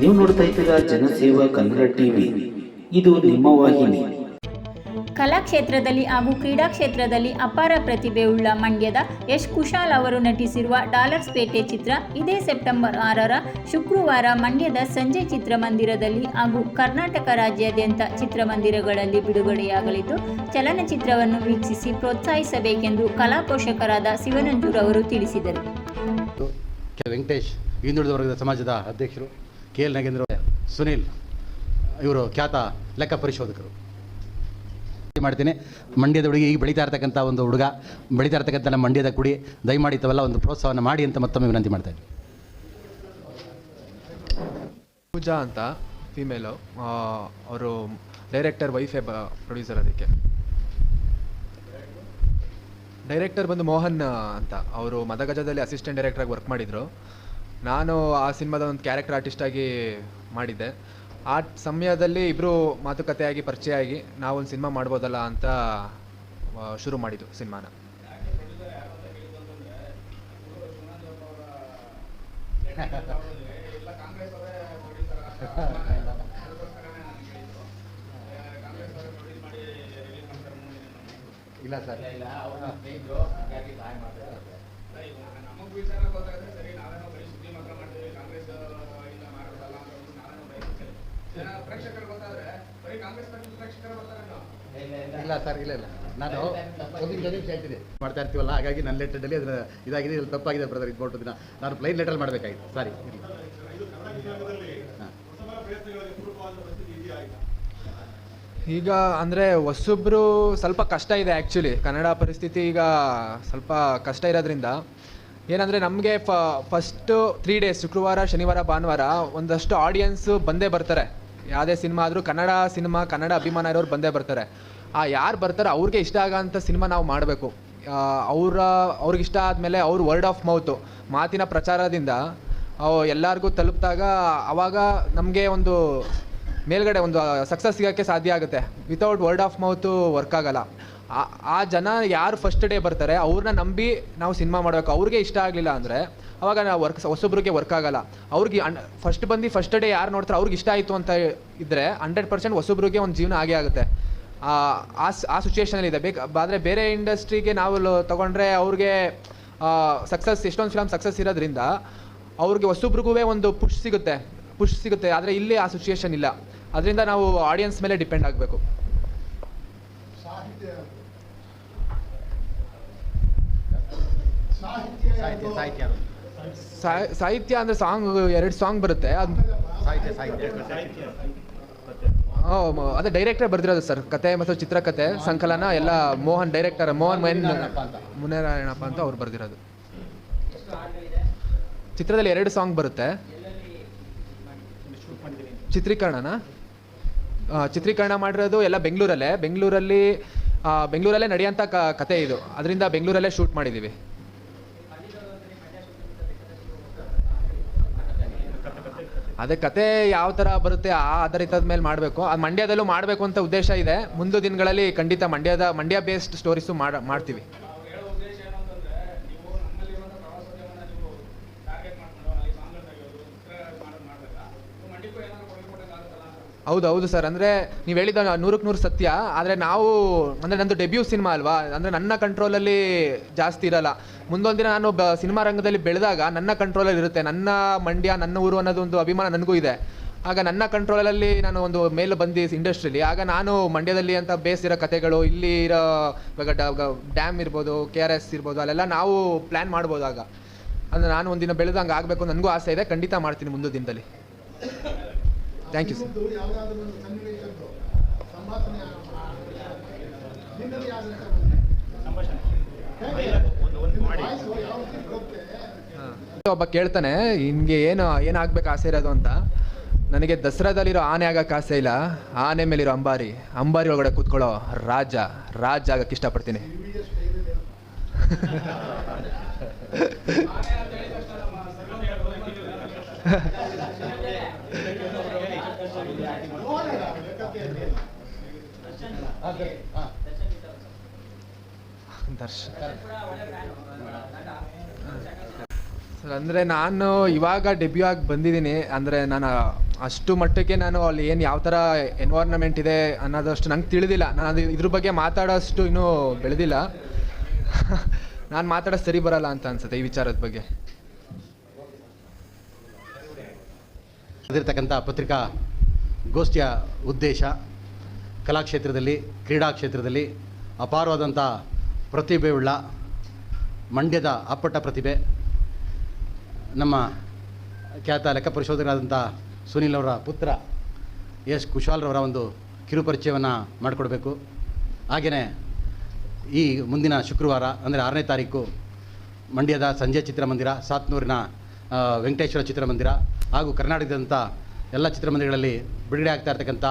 ನೀವು ನೋಡ್ತಾ ಇದ್ದೀರಾ ಜನಸೇವಾ ಕನ್ನಡ ಟಿವಿ. ಇದು ನಿಮ್ಮ ವಾಹಿನಿ. ಕಲಾ ಕ್ಷೇತ್ರದಲ್ಲಿ ಹಾಗೂ ಕ್ರೀಡಾ ಕ್ಷೇತ್ರದಲ್ಲಿ ಅಪಾರ ಪ್ರತಿಭೆ ಉಳ್ಳ ಮಂಡ್ಯದ ಯಶ್ ಕುಶಾಲ್ ಅವರು ನಟಿಸಿರುವ ಡಾಲರ್ಸ್ ಪೇಟೆ ಚಿತ್ರ ಇದೇ ಸೆಪ್ಟೆಂಬರ್ 6 ಶುಕ್ರವಾರ ಮಂಡ್ಯದ ಸಂಜಯ್ ಚಿತ್ರಮಂದಿರದಲ್ಲಿ ಹಾಗೂ ಕರ್ನಾಟಕ ರಾಜ್ಯಾದ್ಯಂತ ಚಿತ್ರಮಂದಿರಗಳಲ್ಲಿ ಬಿಡುಗಡೆಯಾಗಲಿದ್ದು, ಚಲನಚಿತ್ರವನ್ನು ವೀಕ್ಷಿಸಿ ಪ್ರೋತ್ಸಾಹಿಸಬೇಕೆಂದು ಕಲಾ ಪೋಷಕರಾದ ಶಿವನಂಜೂರ್ ಅವರು ತಿಳಿಸಿದರು. ವೆಂಕಟೇಶ್ ಹಿಂದುಳಿದ ವರ್ಗದ ಸಮಾಜದ ಅಧ್ಯಕ್ಷರು, KL ನಾಗೇಂದ್ರ, ಸುನೀಲ್ ಇವರು ಖ್ಯಾತ ಲೆಕ್ಕ ಪರಿಶೋಧಕರು. ಮಾಡ್ತೀನಿ. ಮಂಡ್ಯದ ಹುಡುಗಿ ಈಗ ಬೆಳೀತಾ ಇರ್ತಕ್ಕಂಥ ಒಂದು ಹುಡುಗ, ಬೆಳೀತಾ ಇರ್ತಕ್ಕಂಥ ನಮ್ಮ ಮಂಡ್ಯದ ಕುಡಿ, ದಯಮಾಡಿ ತಾವೆಲ್ಲ ಒಂದು ಪ್ರೋತ್ಸಾಹವನ್ನು ಮಾಡಿ ಅಂತ ಮತ್ತೊಮ್ಮೆ ವಿನಂತಿ ಮಾಡ್ತಾ ಇದ್ದೀನಿ. ಪೂಜಾ ಅಂತ ಫೀಮೇಲು, ಅವರು ಡೈರೆಕ್ಟರ್ ವೈಫೇ ಪ್ರೊಡ್ಯೂಸರ್. ಅದಕ್ಕೆ ಡೈರೆಕ್ಟರ್ ಬಂದು ಮೋಹನ್ ಅಂತ, ಅವರು ಮದಗಜದಲ್ಲಿ ಅಸಿಸ್ಟೆಂಟ್ ಡೈರೆಕ್ಟರಾಗಿ ವರ್ಕ್ ಮಾಡಿದರು. ನಾನು ಆ ಸಿನಿಮಾದ ಒಂದು ಕ್ಯಾರೆಕ್ಟರ್ ಆರ್ಟಿಸ್ಟಾಗಿ ಮಾಡಿದ್ದೆ. ಆ ಸಮಯದಲ್ಲಿ ಇಬ್ಬರು ಮಾತುಕತೆಯಾಗಿ ಪರಿಚಯ ಆಗಿ ನಾವೊಂದು ಸಿನಿಮಾ ಮಾಡ್ಬೋದಲ್ಲ ಅಂತ ಶುರು ಮಾಡಿದ್ದು ಸಿನಿಮಾನ. ಇಲ್ಲ ಸರ್, ಇಲ್ಲ ಸರ್, ಇಲ್ಲ ನಾನು ಒಂದು ಹೇಳ್ತೀನಿ ಮಾಡ್ತಾ ಇರ್ತೀವಲ್ಲ, ಹಾಗಾಗಿ ನನ್ನ ಲೆಟರ್ಡಲ್ಲಿ ಅದನ್ನ ಇದಾಗಿದೆ, ಇಲ್ಲಿ ತಪ್ಪಾಗಿದೆ ಬ್ರದರ್, ಇದು ನೋಡ್ತಿದ್ದ ನಾನು ಪ್ಲೈನ್ ಲೆಟರ್ ಮಾಡಬೇಕಾಗಿತ್ತು, ಸಾರಿ. ಈಗ ಅಂದರೆ ಹೊಸೊಬ್ಬರು ಸ್ವಲ್ಪ ಕಷ್ಟ ಇದೆ. ಆ್ಯಕ್ಚುಲಿ ಕನ್ನಡ ಪರಿಸ್ಥಿತಿ ಈಗ ಸ್ವಲ್ಪ ಕಷ್ಟ ಇರೋದ್ರಿಂದ ಏನಂದರೆ ನಮಗೆ ಫಸ್ಟು 3 ಡೇಸ್ ಶುಕ್ರವಾರ, ಶನಿವಾರ, ಭಾನುವಾರ ಒಂದಷ್ಟು ಆಡಿಯನ್ಸು ಬಂದೇ ಬರ್ತಾರೆ. ಯಾವುದೇ ಸಿನಿಮಾ ಆದರೂ ಕನ್ನಡ ಸಿನಿಮಾ, ಕನ್ನಡ ಅಭಿಮಾನ ಇರೋರು ಬಂದೇ ಬರ್ತಾರೆ. ಯಾರು ಬರ್ತಾರೆ ಅವ್ರಿಗೆ ಇಷ್ಟ ಆಗೋಂಥ ಸಿನಿಮಾ ನಾವು ಮಾಡಬೇಕು. ಅವ್ರಿಗೆ ಇಷ್ಟ ಆದಮೇಲೆ ಅವ್ರು ವರ್ಡ್ ಆಫ್ ಮೌತು, ಮಾತಿನ ಪ್ರಚಾರದಿಂದ ಎಲ್ಲರಿಗೂ ತಲುಪಿದಾಗ ಆವಾಗ ನಮಗೆ ಒಂದು ಮೇಲ್ಗಡೆ ಒಂದು ಸಕ್ಸಸ್ ಸಿಗೋಕ್ಕೆ ಸಾಧ್ಯ ಆಗುತ್ತೆ. ವಿತೌಟ್ ವರ್ಡ್ ಆಫ್ ಮೌತು ವರ್ಕ್ ಆಗಲ್ಲ. ಆ ಜನ ಯಾರು ಫಸ್ಟ್ ಡೇ ಬರ್ತಾರೆ ಅವ್ರನ್ನ ನಂಬಿ ನಾವು ಸಿನಿಮಾ ಮಾಡಬೇಕು. ಅವ್ರಿಗೆ ಇಷ್ಟ ಆಗಲಿಲ್ಲ ಅಂದರೆ ಅವಾಗ ನಾವು ಹೊಸೊಬ್ರಿಗೆ ವರ್ಕ್ ಆಗಲ್ಲ. ಅವ್ರಿಗೆ ಫಸ್ಟ್ ಡೇ ಯಾರು ನೋಡ್ತಾರೆ ಅವ್ರಿಗೆ ಇಷ್ಟ ಆಯಿತು ಅಂತ ಇದ್ದರೆ 100% ಹೊಸೊಬ್ರಿಗೆ ಒಂದು ಜೀವನ ಆಗೇ ಆಗುತ್ತೆ. ಆ ಸಿಚುವೇಷನಲ್ಲಿ ಇದೆ. ಆದರೆ ಬೇರೆ ಇಂಡಸ್ಟ್ರಿಗೆ ನಾವು ತೊಗೊಂಡ್ರೆ ಅವ್ರಿಗೆ ಸಕ್ಸಸ್, ಎಷ್ಟೊಂದು ಫಿಲಮ್ ಸಕ್ಸಸ್ ಇರೋದ್ರಿಂದ ಅವ್ರಿಗೆ ಹೊಸೊಬ್ರಿಗೂ ಒಂದು ಪುಷ್ ಸಿಗುತ್ತೆ. ಆದರೆ ಇಲ್ಲಿ ಆ ಸಿಚುವೇಶನ್ ಇಲ್ಲ. ಅದರಿಂದ ನಾವು ಆಡಿಯನ್ಸ್ ಮೇಲೆ ಡಿಪೆಂಡ್ ಆಗಬೇಕು. ಸಾಹಿತ್ಯ ಅಂದರೆ ಸಾಂಗ್ 2 ಸಾಂಗ್ ಬರುತ್ತೆ. ಅದೇ ಡೈರೆಕ್ಟರ್ ಬರ್ದಿರೋದು ಸರ್. ಕತೆ ಮತ್ತು ಚಿತ್ರಕಥೆ ಸಂಕಲನ ಎಲ್ಲ ಮೋಹನ್ ಡೈರೆಕ್ಟರ್, ಮುನೇನಾರಾಯಣಪ್ಪ ಅಂತ ಅವ್ರು ಬರ್ದಿರೋದು. ಚಿತ್ರದಲ್ಲಿ 2 ಸಾಂಗ್ ಬರುತ್ತೆ. ಚಿತ್ರೀಕರಣ ಮಾಡಿರೋದು ಎಲ್ಲ ಬೆಂಗಳೂರಲ್ಲೇ ನಡೆಯೋಂಥ ಕತೆ ಇದು. ಅದರಿಂದ ಬೆಂಗಳೂರಲ್ಲೇ ಶೂಟ್ ಮಾಡಿದ್ದೀವಿ. ಅದೇ ಕತೆ ಯಾವ ಥರ ಬರುತ್ತೆ ಆ ಆಧಾರಿತದ ಮೇಲೆ ಮಾಡಬೇಕು. ಅದು ಮಂಡ್ಯದಲ್ಲೂ ಮಾಡಬೇಕು ಅಂತ ಉದ್ದೇಶ ಇದೆ. ಮುಂದಿನ ದಿನಗಳಲ್ಲಿ ಖಂಡಿತ ಮಂಡ್ಯ ಬೇಸ್ಡ್ ಸ್ಟೋರೀಸು ಮಾಡ್ತೀವಿ. ಹೌದು ಸರ್. ಅಂದರೆ ನೀವು ಹೇಳಿದ 100% ಸತ್ಯ. ಆದರೆ ನಂದು ಡೆಬ್ಯೂ ಸಿನಿಮಾ ಅಲ್ವಾ, ಅಂದರೆ ನನ್ನ ಕಂಟ್ರೋಲಲ್ಲಿ ಜಾಸ್ತಿ ಇರಲ್ಲ. ಮುಂದೊಂದು ದಿನ ನಾನು ಸಿನಿಮಾ ರಂಗದಲ್ಲಿ ಬೆಳೆದಾಗ ನನ್ನ ಕಂಟ್ರೋಲಲ್ಲಿ ಇರುತ್ತೆ. ನನ್ನ ಮಂಡ್ಯ, ನನ್ನ ಊರು ಅನ್ನೋದು ಒಂದು ಅಭಿಮಾನ ನನಗೂ ಇದೆ. ಆಗ ನನ್ನ ಕಂಟ್ರೋಲಲ್ಲಿ ನಾನು ಒಂದು ಮೇಲೆ ಬಂದು ಇಂಡಸ್ಟ್ರಿಲಿ, ಆಗ ನಾನು ಮಂಡ್ಯದಲ್ಲಿ ಅಂತ ಬೇಸ್ ಇರೋ ಕತೆಗಳು, ಇಲ್ಲಿ ಇರೋ ಇವಾಗ ಡ್ಯಾಮ್ ಇರ್ಬೋದು, KRS ಇರ್ಬೋದು, ಅಲ್ಲೆಲ್ಲ ನಾವು ಪ್ಲ್ಯಾನ್ ಮಾಡ್ಬೋದು. ಆಗ ಅಂದರೆ ನಾನು ಒಂದಿನ ಬೆಳೆದಂಗೆ ಆಗಬೇಕು ನನಗೂ ಆಸೆ ಇದೆ. ಖಂಡಿತ ಮಾಡ್ತೀನಿ ಮುಂದಿನ ದಿನದಲ್ಲಿ. Thank you sir. ಒಬ್ಬ ಕೇಳ್ತಾನೆ, ನಿಮಗೆ ಏನಾಗಬೇಕು ಆಸೆ ಇರೋದು ಅಂತ. ನನಗೆ ದಸರಾದಲ್ಲಿರೋ ಆನೆ ಆಗಕ್ಕೆ ಆಸೆ ಇಲ್ಲ, ಆನೆ ಮೇಲಿರೋ ಅಂಬಾರಿ ಒಳಗಡೆ ಕೂತ್ಕೊಳ್ಳೋ ರಾಜ ಆಗಕ್ಕೆ ಇಷ್ಟಪಡ್ತೀನಿ. ಸರ್ ಅಂದರೆ ನಾನು ಇವಾಗ ಡೆಬ್ಯೂ ಆಗಿ ಬಂದಿದ್ದೀನಿ. ಅಂದರೆ ನಾನು ಅಷ್ಟು ಮಟ್ಟಕ್ಕೆ ನಾನು ಅಲ್ಲಿ ಏನು ಯಾವ ಥರ ಎನ್ವೈರ್ನಮೆಂಟ್ ಇದೆ ಅನ್ನೋದಷ್ಟು ನಂಗೆ ತಿಳಿದಿಲ್ಲ. ನಾನು ಅದು ಇದ್ರ ಬಗ್ಗೆ ಮಾತಾಡೋಷ್ಟು ಇನ್ನೂ ಬೆಳೆದಿಲ್ಲ. ನಾನು ಮಾತಾಡೋದು ಸರಿ ಬರಲ್ಲ ಅಂತ ಅನ್ಸುತ್ತೆ ಈ ವಿಚಾರದ ಬಗ್ಗೆ. ಅದಿರ್ತಕ್ಕಂಥ ಪತ್ರಿಕಾ ಗೋಷ್ಠಿಯ ಉದ್ದೇಶ ಕಲಾಕ್ಷೇತ್ರದಲ್ಲಿ, ಕ್ರೀಡಾ ಕ್ಷೇತ್ರದಲ್ಲಿ ಅಪಾರವಾದಂಥ ಪ್ರತಿಭೆಯುಳ್ಳ ಮಂಡ್ಯದ ಅಪ್ಪಟ ಪ್ರತಿಭೆ ನಮ್ಮ ಖ್ಯಾತ ಲೆಕ್ಕ ಪರಿಶೋಧಕರಾದಂಥ ಸುನೀಲ್ ಅವರ ಪುತ್ರ ಎಸ್ ಕುಶಾಲ್ರವರ ಒಂದು ಕಿರುಪರಿಚಯವನ್ನು ಮಾಡಿಕೊಡ್ಬೇಕು. ಹಾಗೆಯೇ ಈ ಮುಂದಿನ ಶುಕ್ರವಾರ ಅಂದರೆ 6ನೇ ತಾರೀಕು ಮಂಡ್ಯದ ಸಂಜೆ ಚಿತ್ರಮಂದಿರ, ಸಾತ್ನೂರಿನ ವೆಂಕಟೇಶ್ವರ ಚಿತ್ರಮಂದಿರ ಹಾಗೂ ಕರ್ನಾಟಕದಂಥ ಎಲ್ಲ ಚಿತ್ರಮಂದಿರಗಳಲ್ಲಿ ಬಿಡುಗಡೆ ಆಗ್ತಾ ಇರ್ತಕ್ಕಂಥ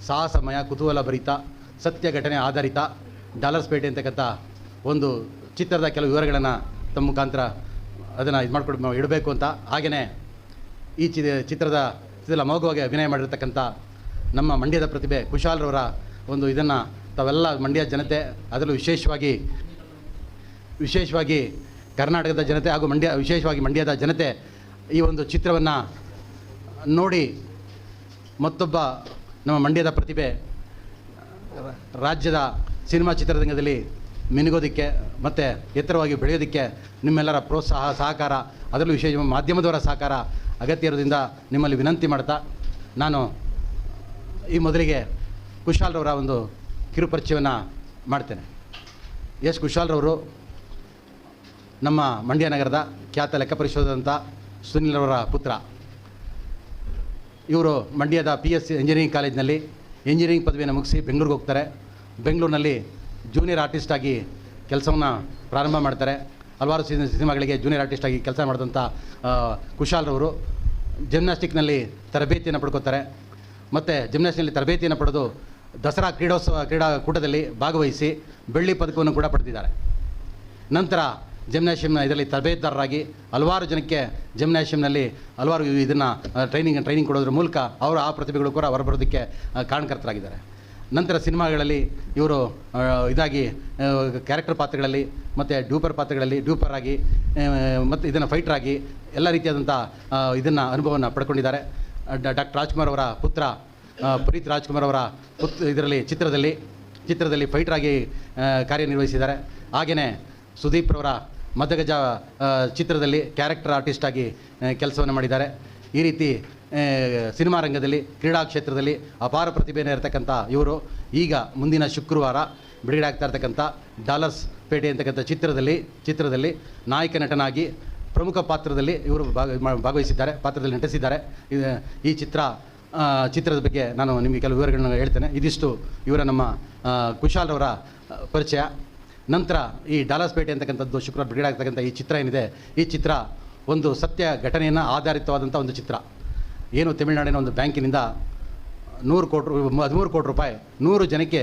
ಸಾಹಸಮಯ, ಕುತೂಹಲ ಭರಿತ, ಸತ್ಯ ಘಟನೆ ಆಧಾರಿತ ಡಾಲರ್ಸ್ ಪೇಟೆ ಅಂತಕ್ಕಂಥ ಒಂದು ಚಿತ್ರದ ಕೆಲವು ವಿವರಗಳನ್ನು ತಮ್ಮ ಮುಖಾಂತರ ಅದನ್ನು ಇಡಬೇಕು ಅಂತ. ಹಾಗೆಯೇ ಈ ಚಿತ್ರದ ಅಮೋಘವಾಗಿ ಅಭಿನಯ ಮಾಡಿರ್ತಕ್ಕಂಥ ನಮ್ಮ ಮಂಡ್ಯದ ಪ್ರತಿಭೆ ಕುಶಾಲ್ರವರ ಒಂದು ಇದನ್ನು ತಾವೆಲ್ಲ ಮಂಡ್ಯ ಜನತೆ, ಅದರಲ್ಲೂ ವಿಶೇಷವಾಗಿ ಕರ್ನಾಟಕದ ಜನತೆ ಹಾಗೂ ವಿಶೇಷವಾಗಿ ಮಂಡ್ಯದ ಜನತೆ ಈ ಒಂದು ಚಿತ್ರವನ್ನು ನೋಡಿ ಮತ್ತೊಬ್ಬ ನಮ್ಮ ಮಂಡ್ಯದ ಪ್ರತಿಭೆ ರಾಜ್ಯದ ಸಿನಿಮಾ ಚಿತ್ರರಂಗದಲ್ಲಿ ಮಿನುಗೋದಕ್ಕೆ ಮತ್ತು ಎತ್ತರವಾಗಿ ಬೆಳೆಯೋದಕ್ಕೆ ನಿಮ್ಮೆಲ್ಲರ ಪ್ರೋತ್ಸಾಹ, ಸಹಕಾರ, ಅದರಲ್ಲೂ ವಿಶೇಷ ಮಾಧ್ಯಮದವರ ಸಹಕಾರ ಅಗತ್ಯ ಇರೋದ್ರಿಂದ ನಿಮ್ಮಲ್ಲಿ ವಿನಂತಿ ಮಾಡ್ತಾ ನಾನು ಈ ಮೊದಲಿಗೆ ಕುಶಾಲ್ರವರ ಒಂದು ಕಿರುಪರಿಚಯವನ್ನು ಮಾಡ್ತೇನೆ. ಎಸ್ ಕುಶಾಲ್ರವರು ನಮ್ಮ ಮಂಡ್ಯ ನಗರದ ಖ್ಯಾತ ಲೆಕ್ಕ ಪರಿಶೋಧಕರಾದಂಥ ಸುನೀಲ್ರವರ ಪುತ್ರ. ಇವರು ಮಂಡ್ಯದ PSC ಇಂಜಿನಿಯರಿಂಗ್ ಕಾಲೇಜಿನಲ್ಲಿ ಇಂಜಿನಿಯರಿಂಗ್ ಪದವಿಯನ್ನು ಮುಗಿಸಿ ಬೆಂಗಳೂರಿಗೆ ಹೋಗ್ತಾರೆ. ಬೆಂಗಳೂರಿನಲ್ಲಿ ಜೂನಿಯರ್ ಆರ್ಟಿಸ್ಟ್ ಆಗಿ ಕೆಲಸವನ್ನು ಪ್ರಾರಂಭ ಮಾಡ್ತಾರೆ. ಹಲವಾರು ಸಿನಿಮಾಗಳಿಗೆ ಜೂನಿಯರ್ ಆರ್ಟಿಸ್ಟ್ ಆಗಿ ಕೆಲಸ ಮಾಡಿದಂಥ ಕುಶಾಲ್ರವರು ಜಿಮ್ನಾಸ್ಟಿಕ್ನಲ್ಲಿ ತರಬೇತಿಯನ್ನು ಪಡ್ಕೋತಾರೆ. ಮತ್ತು ಜಿಮ್ನಾಸ್ಟಿಕ್ನಲ್ಲಿ ತರಬೇತಿಯನ್ನು ಪಡೆದು ದಸರಾ ಕ್ರೀಡಾಕೂಟದಲ್ಲಿ ಭಾಗವಹಿಸಿ ಬೆಳ್ಳಿ ಪದಕವನ್ನು ಕೂಡ ಪಡೆದಿದ್ದಾರೆ. ನಂತರ ಜಿಮ್ನಾಷಿಯಮ್ನ ಇದರಲ್ಲಿ ತರಬೇತುದಾರರಾಗಿ ಹಲವಾರು ಜನಕ್ಕೆ ಜಿಮ್ನಾಷಿಯಮ್ನಲ್ಲಿ ಹಲವಾರು ಇದನ್ನು ಟ್ರೈನಿಂಗ್ ಕೊಡೋದ್ರ ಮೂಲಕ ಅವರು ಆ ಪ್ರತಿಭೆಗಳು ಕೂಡ ಹೊರಬರೋದಕ್ಕೆ ಕಾರಣಕರ್ತರಾಗಿದ್ದಾರೆ. ನಂತರ ಸಿನಿಮಾಗಳಲ್ಲಿ ಇವರು ಇದಾಗಿ ಕ್ಯಾರೆಕ್ಟರ್ ಪಾತ್ರಗಳಲ್ಲಿ ಮತ್ತು ಡ್ಯೂಪರ್ ಆಗಿ ಮತ್ತು ಇದನ್ನು ಫೈಟ್ರಾಗಿ ಎಲ್ಲ ರೀತಿಯಾದಂಥ ಇದನ್ನು ಅನುಭವವನ್ನು ಪಡ್ಕೊಂಡಿದ್ದಾರೆ. ಡಾಕ್ಟರ್ ರಾಜ್ಕುಮಾರ್ ಅವರ ಪುತ್ರ ಪುನೀತ್ ರಾಜ್ಕುಮಾರ್ ಅವರ ಇದರಲ್ಲಿ ಚಿತ್ರದಲ್ಲಿ ಫೈಟ್ರಾಗಿ ಕಾರ್ಯನಿರ್ವಹಿಸಿದ್ದಾರೆ. ಹಾಗೆಯೇ ಸುದೀಪ್ ರವರ ಮದಗಜ ಚಿತ್ರದಲ್ಲಿ ಕ್ಯಾರೆಕ್ಟರ್ ಆರ್ಟಿಸ್ಟ್ ಆಗಿ ಕೆಲಸವನ್ನು ಮಾಡಿದ್ದಾರೆ. ಈ ರೀತಿ ಸಿನಿಮಾ ರಂಗದಲ್ಲಿ, ಕ್ರೀಡಾ ಕ್ಷೇತ್ರದಲ್ಲಿ ಅಪಾರ ಪ್ರತಿಭೆಯನ್ನು ಇರತಕ್ಕಂಥ ಇವರು ಈಗ ಮುಂದಿನ ಶುಕ್ರವಾರ ಬಿಡುಗಡೆ ಆಗ್ತಾ ಇರ್ತಕ್ಕಂಥ ಡಾಲರ್ಸ್ ಪೇಟೆ ಅಂತಕ್ಕಂಥ ಚಿತ್ರದಲ್ಲಿ ನಾಯಕ ನಟನಾಗಿ ಪ್ರಮುಖ ಪಾತ್ರದಲ್ಲಿ ಇವರು ಪಾತ್ರದಲ್ಲಿ ನಟಿಸಿದ್ದಾರೆ. ಈ ಚಿತ್ರದ ಬಗ್ಗೆ ನಾನು ನಿಮಗೆ ಕೆಲವು ವಿವರಗಳನ್ನು ಹೇಳ್ತೇನೆ. ಇದಿಷ್ಟು ಇವರ ನಮ್ಮ ಕುಶಾಲ್ರವರ ಪರಿಚಯ. ನಂತರ ಈ ಡಾಲರ್ಸ್ ಪೇಟೆ ಅಂತಕ್ಕಂಥದ್ದು ಶುಕ್ರವಾರ ಬಿಡುಗಡೆ ಆಗ್ತಕ್ಕಂಥ ಈ ಚಿತ್ರ ಏನಿದೆ, ಈ ಚಿತ್ರ ಒಂದು ಸತ್ಯ ಘಟನೆಯನ್ನು ಆಧಾರಿತವಾದಂಥ ಒಂದು ಚಿತ್ರ. ಏನು ತಮಿಳುನಾಡಿನ ಒಂದು ಬ್ಯಾಂಕಿನಿಂದ 13 ಕೋಟಿ ರೂಪಾಯಿ 100 ಜನಕ್ಕೆ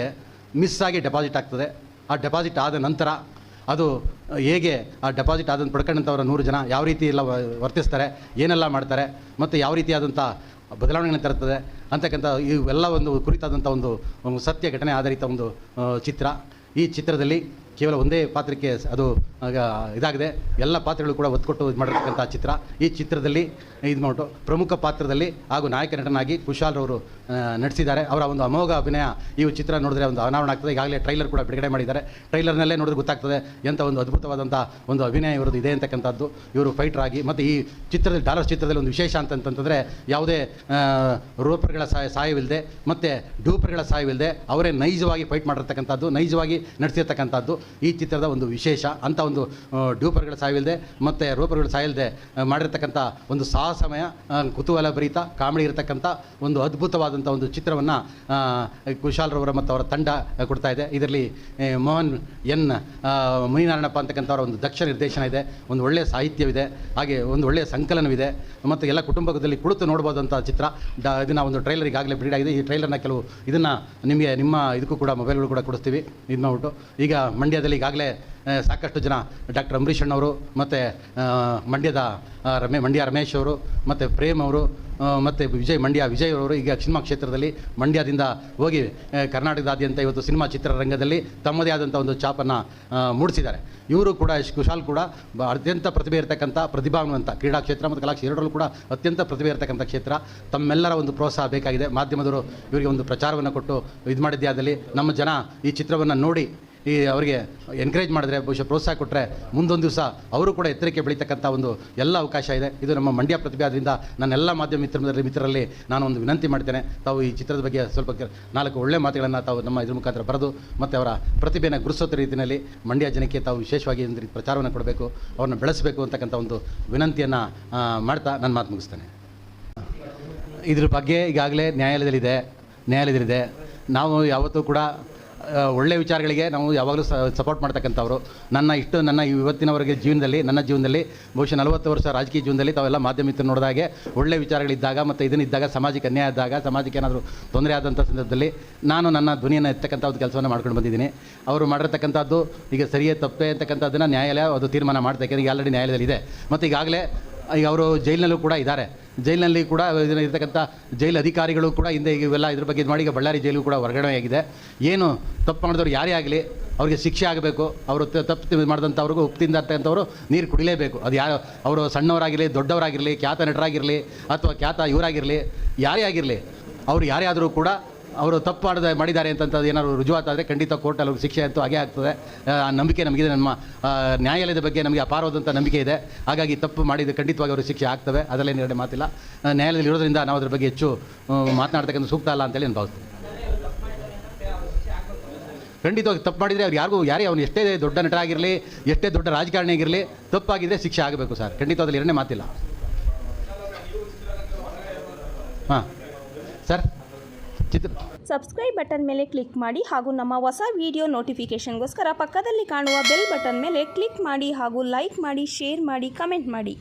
ಮಿಸ್ ಆಗಿ ಡೆಪಾಸಿಟ್ ಆಗ್ತದೆ. ಆ ಡೆಪಾಸಿಟ್ ಆದ ನಂತರ ಅದು ಹೇಗೆ ಆ ಡೆಪಾಸಿಟ್ ಆದಂಥ ಪಡ್ಕೊಂಡಂಥವ್ರ 100 ಜನ ಯಾವ ರೀತಿ ಎಲ್ಲ ವರ್ತಿಸ್ತಾರೆ, ಏನೆಲ್ಲ ಮಾಡ್ತಾರೆ ಮತ್ತು ಯಾವ ರೀತಿಯಾದಂಥ ಬದಲಾವಣೆಗಳನ್ನು ತರುತ್ತದೆ ಅಂತಕ್ಕಂಥ ಇವೆಲ್ಲ ಒಂದು ಕುರಿತಾದಂಥ ಒಂದು ಸತ್ಯ ಘಟನೆ ಆಧಾರಿತ ಒಂದು ಚಿತ್ರ. ಈ ಚಿತ್ರದಲ್ಲಿ ಕೇವಲ ಒಂದೇ ಪಾತ್ರಕ್ಕೆ ಅದು ಇದಾಗಿದೆ. ಎಲ್ಲ ಪಾತ್ರಗಳು ಕೂಡ ಒತ್ತು ಕೊಟ್ಟು ಇದು ಮಾಡಿರ್ತಕ್ಕಂಥ ಚಿತ್ರ. ಈ ಚಿತ್ರದಲ್ಲಿ ಇದು ಮಾಡಿಬಿಟ್ಟು ಪ್ರಮುಖ ಪಾತ್ರದಲ್ಲಿ ಹಾಗೂ ನಾಯಕ ನಟನಾಗಿ ಕುಶಾಲ್ರವರು ನಟಿಸಿದ್ದಾರೆ. ಅವರ ಒಂದು ಅಮೋಘ ಅಭಿನಯ ಈ ಚಿತ್ರ ನೋಡಿದ್ರೆ ಒಂದು ಅನಾವರಣ ಆಗ್ತದೆ. ಈಗಾಗಲೇ ಟ್ರೈಲರ್ ಕೂಡ ಬಿಡುಗಡೆ ಮಾಡಿದ್ದಾರೆ. ಟ್ರೈಲರ್ನಲ್ಲೇ ನೋಡಿದ್ರೆ ಗೊತ್ತಾಗ್ತದೆ ಎಂಥ ಒಂದು ಅದ್ಭುತವಾದಂಥ ಒಂದು ಅಭಿನಯ ಇವರದ್ದು ಇದೆ ಅಂತಕ್ಕಂಥದ್ದು. ಇವರು ಫೈಟರ್ ಆಗಿ ಮತ್ತು ಈ ಚಿತ್ರದಲ್ಲಿ ಡಾಲರ್ಸ್ ಚಿತ್ರದಲ್ಲಿ ಒಂದು ವಿಶೇಷ ಅಂತಂತಂದರೆ ಯಾವುದೇ ರೋಪರ್ಗಳ ಸಹಾಯವಿಲ್ಲದೆ ಮತ್ತು ಡ್ಯೂಪರ್ಗಳ ಸಹಾಯವಿಲ್ಲದೆ ಅವರೇ ನೈಜವಾಗಿ ಫೈಟ್ ಮಾಡಿರ್ತಕ್ಕಂಥದ್ದು, ನೈಜವಾಗಿ ನಡೆಸಿರ್ತಕ್ಕಂಥದ್ದು ಈ ಚಿತ್ರದ ಒಂದು ವಿಶೇಷ. ಅಂಥ ಒಂದು ಡ್ಯೂಪರ್ಗಳ ಸಹಾಯವಿಲ್ಲದೆ ಮತ್ತು ರೋಪರ್ಗಳ ಸಹಾಯವಿಲ್ಲದೆ ಮಾಡಿರ್ತಕ್ಕಂಥ ಒಂದು ಸಾಹಸಮಯ, ಕುತೂಹಲ ಭರಿತ, ಕಾಮಿಡಿ ಇರತಕ್ಕಂಥ ಒಂದು ಅದ್ಭುತವಾದಂಥ ಒಂದು ಚಿತ್ರವನ್ನು ಕುಶಾಲ್ರವರ ಮತ್ತು ಅವರ ತಂಡ ಕೊಡ್ತಾ ಇದೆ. ಇದರಲ್ಲಿ ಮೋಹನ್ ಎನ್ ಮುನಿನಾರಾಯಣಪ್ಪ ಅಂತಕ್ಕಂಥವರ ಒಂದು ದಕ್ಷ ನಿರ್ದೇಶನ ಇದೆ, ಒಂದು ಒಳ್ಳೆಯ ಸಾಹಿತ್ಯವಿದೆ, ಹಾಗೆ ಒಂದು ಒಳ್ಳೆಯ ಸಂಕಲನವಿದೆ ಮತ್ತು ಎಲ್ಲ ಕುಟುಂಬದಲ್ಲಿ ಕುಳಿತು ನೋಡ್ಬೋದಂಥ ಚಿತ್ರ. ಇದನ್ನು ಒಂದು ಟ್ರೈಲರ್ ಈಗಾಗಲೇ ಬಿಡುಗಡೆ. ಈ ಟ್ರೈಲರ್ನ ಕೆಲವು ಇದನ್ನು ನಿಮ್ಮ ಇದಕ್ಕೂ ಕೂಡ ಮೊಬೈಲ್ಗಳು ಕೂಡ ಕೊಡಿಸ್ತೀವಿ. ಇದು ಮಾಡಿಬಿಟ್ಟು ಈಗ ಮಂಡ್ಯ ಮಂಡ್ಯದಲ್ಲಿ ಈಗಾಗಲೇ ಸಾಕಷ್ಟು ಜನ ಡಾಕ್ಟರ್ ಅಂಬರೀಷ್ ಅಣ್ಣವರು ಮತ್ತು ಮಂಡ್ಯದ ಮಂಡ್ಯ ರಮೇಶ್ ಅವರು ಮತ್ತು ಪ್ರೇಮ್ ಅವರು ಮತ್ತು ವಿಜಯ್ ಅವರು ಈಗ ಸಿನಿಮಾ ಕ್ಷೇತ್ರದಲ್ಲಿ ಮಂಡ್ಯದಿಂದ ಹೋಗಿ ಕರ್ನಾಟಕದಾದ್ಯಂತ ಇವತ್ತು ಸಿನಿಮಾ ಚಿತ್ರರಂಗದಲ್ಲಿ ತಮ್ಮದೇ ಆದಂಥ ಒಂದು ಛಾಪನ್ನು ಮೂಡಿಸಿದ್ದಾರೆ. ಇವರು ಕೂಡ ಕುಶಾಲ್ ಕೂಡ ಅತ್ಯಂತ ಪ್ರತಿಭೆ ಇರತಕ್ಕಂಥ ಪ್ರತಿಭಾವಂತ ಕ್ರೀಡಾ ಕ್ಷೇತ್ರ ಮತ್ತು ಕಲಾ ಎರಡರಲ್ಲೂ ಕೂಡ ಅತ್ಯಂತ ಪ್ರತಿಭೆ ಇರತಕ್ಕಂಥ ಕ್ಷೇತ್ರ. ತಮ್ಮೆಲ್ಲರ ಒಂದು ಪ್ರೋತ್ಸಾಹ ಬೇಕಾಗಿದೆ. ಮಾಧ್ಯಮದವರು ಇವರಿಗೆ ಒಂದು ಪ್ರಚಾರವನ್ನು ಕೊಟ್ಟು ಇದು ಮಾಡಿದ್ದೇ ಆದಲ್ಲಿ ನಮ್ಮ ಜನ ಈ ಚಿತ್ರವನ್ನು ನೋಡಿ ಅವರಿಗೆ ಎನ್ಕರೇಜ್ ಮಾಡಿದ್ರೆ, ಬಹುಶಃ ಪ್ರೋತ್ಸಾಹ ಕೊಟ್ಟರೆ ಮುಂದೊಂದು ದಿವಸ ಅವರು ಕೂಡ ಎತ್ತರಕ್ಕೆ ಬೆಳೀತಕ್ಕಂಥ ಒಂದು ಎಲ್ಲ ಅವಕಾಶ ಇದೆ. ಇದು ನಮ್ಮ ಮಂಡ್ಯ ಪ್ರತಿಭೆ ಆದ್ದರಿಂದ ನನ್ನೆಲ್ಲ ಮಾಧ್ಯಮ ಮಿತ್ರರಲ್ಲಿ ನಾನು ಒಂದು ವಿನಂತಿ ಮಾಡ್ತೇನೆ, ತಾವು ಈ ಚಿತ್ರದ ಬಗ್ಗೆ ಸ್ವಲ್ಪ 4 ಒಳ್ಳೆಯ ಮಾತುಗಳನ್ನು ತಾವು ನಮ್ಮ ಇದ್ರ ಮುಖಾಂತರ ಬರೆದು ಮತ್ತು ಅವರ ಪ್ರತಿಭೆಯನ್ನು ಗುರುಸೋ ರೀತಿಯಲ್ಲಿ ಮಂಡ್ಯ ಜನಕ್ಕೆ ತಾವು ವಿಶೇಷವಾಗಿ ಒಂದು ಪ್ರಚಾರವನ್ನು ಕೊಡಬೇಕು, ಅವ್ರನ್ನ ಬೆಳೆಸಬೇಕು ಅಂತಕ್ಕಂಥ ಒಂದು ವಿನಂತಿಯನ್ನು ಮಾಡ್ತಾ ನನ್ನ ಮಾತು ಮುಗಿಸ್ತೇನೆ. ಇದ್ರ ಬಗ್ಗೆ ಈಗಾಗಲೇ ನ್ಯಾಯಾಲಯದಲ್ಲಿದೆ. ನಾವು ಯಾವತ್ತೂ ಕೂಡ ಒಳ್ಳೆಯ ವಿಚಾರಗಳಿಗೆ ನಾವು ಯಾವಾಗಲೂ ಸಪೋರ್ಟ್ ಮಾಡ್ತಕ್ಕಂಥವ್ರು. ನನ್ನ ಇವತ್ತಿನವರೆಗೆ ನನ್ನ ಜೀವನದಲ್ಲಿ ಬಹುಶಃ 40 ವರ್ಷ ರಾಜಕೀಯ ಜೀವನದಲ್ಲಿ ತಾವೆಲ್ಲ ಮಾಧ್ಯಮ ಮಿತ್ರರು ನೋಡಿದಾಗೆ ಒಳ್ಳೆಯ ವಿಚಾರಗಳಿದ್ದಾಗ ಮತ್ತು ಇದನ್ನಿದ್ದಾಗ ಸಮಾಜಕ್ಕೆ ಅನ್ಯಾಯ ಆದಾಗ, ಸಮಾಜಕ್ಕೆ ಏನಾದರೂ ತೊಂದರೆ ಆದಂಥ ಸಂದರ್ಭದಲ್ಲಿ ನಾನು ನನ್ನ ಧ್ವನಿಯನ್ನು ಎತ್ತಕ್ಕಂಥ ಒಂದು ಕೆಲಸವನ್ನು ಮಾಡ್ಕೊಂಡು ಬಂದಿದ್ದೀನಿ. ಅವರು ಮಾಡಿರ್ತಕ್ಕಂಥದ್ದು ಈಗ ಸರಿಯೇ ತಪ್ಪೇ ಅಂತಕ್ಕಂಥದ್ದನ್ನು ನ್ಯಾಯಾಲಯ ಅದು ತೀರ್ಮಾನ ಮಾಡ್ತಾ, ಯಾಕೆಂದರೆ ಆಲ್ರೆಡಿ ನ್ಯಾಯಾಲಯದಲ್ಲಿದೆ. ಮತ್ತು ಈಗಾಗಲೇ ಈಗ ಅವರು ಜೈಲಿನಲ್ಲೂ ಕೂಡ ಇದ್ದಾರೆ. ಜೈಲಿನಲ್ಲಿ ಕೂಡ ಇರತಕ್ಕಂಥ ಜೈಲು ಅಧಿಕಾರಿಗಳು ಕೂಡ ಹಿಂದೆ ಇವೆಲ್ಲ ಇದ್ರ ಬಗ್ಗೆ ಇದು ಮಾಡಿ ಈಗ ಬಳ್ಳಾರಿ ಜೈಲು ಕೂಡ ಹೊರಗಡೆಯಾಗಿದೆ. ಏನು ತಪ್ಪು ಮಾಡಿದವರು ಯಾರೇ ಆಗಲಿ ಅವ್ರಿಗೆ ಶಿಕ್ಷೆ ಆಗಬೇಕು. ಅವರು ತಪ್ಪು ಮಾಡಿದಂಥವ್ರಿಗೂ ಉಪ್ಪಿಂದ ಅಂತಕ್ಕಂಥವ್ರು ನೀರು ಕುಡಿಲೇಬೇಕು. ಅದು ಅವರು ಸಣ್ಣವರಾಗಿರಲಿ, ದೊಡ್ಡವರಾಗಿರಲಿ, ಖ್ಯಾತ ನಟರಾಗಿರಲಿ ಅಥವಾ ಖ್ಯಾತ ಇವರಾಗಿರಲಿ, ಯಾರೇ ಆಗಿರಲಿ, ಅವರು ಯಾರೇ ಆದರೂ ಕೂಡ ಅವರು ತಪ್ಪು ಮಾಡಿದ್ದಾರೆ ಅಂತಂಥದ್ದು ಏನಾದ್ರು ರುಜುವಾತಾದರೆ ಖಂಡಿತ ಕೋರ್ಟಲ್ಲಿ ಅವ್ರಿಗೆ ಶಿಕ್ಷೆ ಅಂತೂ ಹಾಗೇ ಆಗ್ತದೆ. ಆ ನಂಬಿಕೆ ನಮಗಿದೆ. ನಮ್ಮ ನ್ಯಾಯಾಲಯದ ಬಗ್ಗೆ ನಮಗೆ ಅಪಾರವಾದಂಥ ನಂಬಿಕೆ ಇದೆ. ಹಾಗಾಗಿ ತಪ್ಪು ಮಾಡಿದ ಖಂಡಿತವಾಗಿ ಅವ್ರಿಗೆ ಶಿಕ್ಷೆ ಆಗ್ತವೆ, ಅದರಲ್ಲೇನು ಎರಡು ಮಾತಿಲ್ಲ. ನ್ಯಾಯಾಲಯದಲ್ಲಿ ಇರೋದ್ರಿಂದ ನಾವು ಅದ್ರ ಬಗ್ಗೆ ಹೆಚ್ಚು ಮಾತನಾಡ್ತಕ್ಕಂಥ ಸೂಕ್ತ ಅಲ್ಲ ಅಂತೇಳಿ ನಾನು ಭಾವಿಸ್ತೀನಿ. ಖಂಡಿತವಾಗಿ ತಪ್ಪು ಮಾಡಿದರೆ ಅವ್ರು ಯಾರೇ ಅವನು ಎಷ್ಟೇ ದೊಡ್ಡ ನಟ ಆಗಿರಲಿ, ಎಷ್ಟೇ ದೊಡ್ಡ ರಾಜಕಾರಣಿ ಆಗಿರಲಿ, ತಪ್ಪಾಗಿದ್ದರೆ ಶಿಕ್ಷೆ ಆಗಬೇಕು ಸರ್. ಖಂಡಿತ ಅದ್ರಲ್ಲಿ ಎರಡನೇ ಮಾತಿಲ್ಲ. ಹಾಂ ಸರ್, ಸಬ್ಸ್ಕ್ರೈಬ್ ಬಟನ್ ಮೇಲೆ ಕ್ಲಿಕ್ ಮಾಡಿ ಹಾಗೂ ನಮ್ಮ ಹೊಸ ವಿಡಿಯೋ ನೋಟಿಫಿಕೇಷನ್ಗೋಸ್ಕರ ಪಕ್ಕದಲ್ಲಿ ಕಾಣುವ ಬೆಲ್ ಬಟನ್ ಮೇಲೆ ಕ್ಲಿಕ್ ಮಾಡಿ ಹಾಗೂ ಲೈಕ್ ಮಾಡಿ, ಶೇರ್ ಮಾಡಿ, ಕಮೆಂಟ್ ಮಾಡಿ.